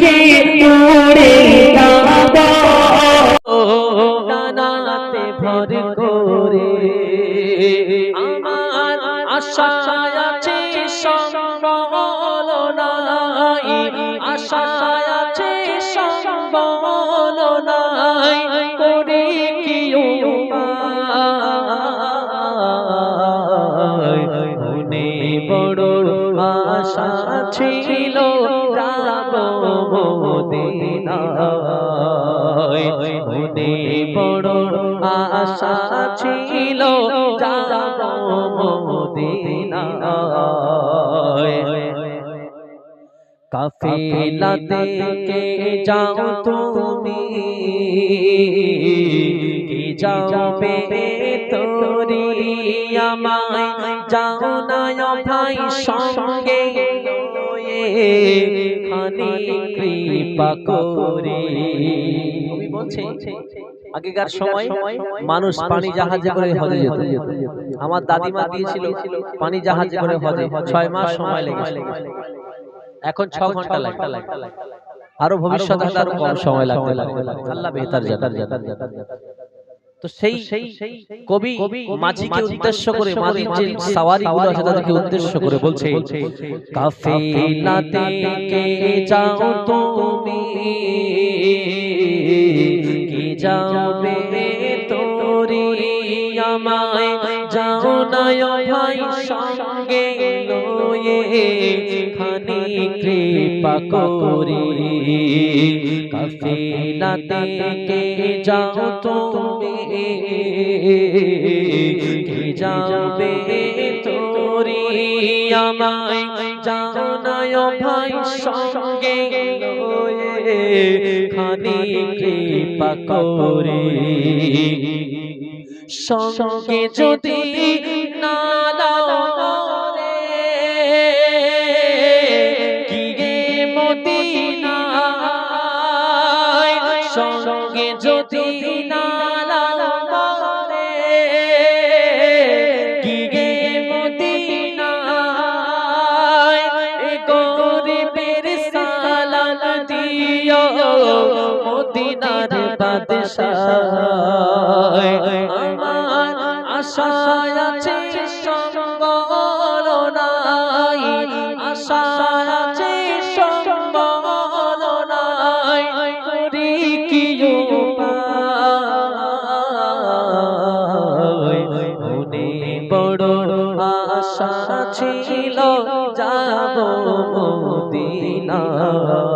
যে উড়ে যাব ডানাতে ভর করে আমার আশা আছে সম্বল নাই আশা আছে সম্বল নাই করে কি উপায় মনে বড় আশা ছিল যাব মদিনায় মনে বড় আশা ছিল যাব মদিনায় কাফেলাতে কে যাও তুমি কি যাবে তোরি আমায় যাও না ভাই সঙ্গে খানি কৃপা করে কবি বলছে আগেকার সময় মানুষ পানি জাহাজে করে হজে যেত আমার দাদিমা দিয়েছিল পানি জাহাজে করে হজে 6 মাস সময় লেগেছে এখন 6 ঘন্টা লাগে আরো ভবিষ্যতে আরো কম সময় লাগবে আল্লাহ বেহতার জানেন তো সেই কবি মাঝিকে উদ্দেশ্য করে মাঝির যে সওয়ারিগুলো আছে তাদেরকে উদ্দেশ্য করে বলছে কাফেলাতে কে যাও তুমি কি যাবে তোরি আমায় যাও না ভাই সঙ্গে লয়ে খানি কৃপা করে কাফেলাতে কে যাও তুমি কে যাবে তোরি আমায় যাও না ভাই সঙ্গে লয়ে খানি কৃপা করে সঙ্গে যদি না রে গিয়ে মদিনায় সঙ্গে যদি না রে গিয়ে মদিনায় গরিবের সালাম দিও মদিনার বাদশাহ আমার আশা আছে সম্বল নাই আশা আছে সম্বল নাই করি কি উপায় মনে বড় আশা ছিল যাব মদিনায়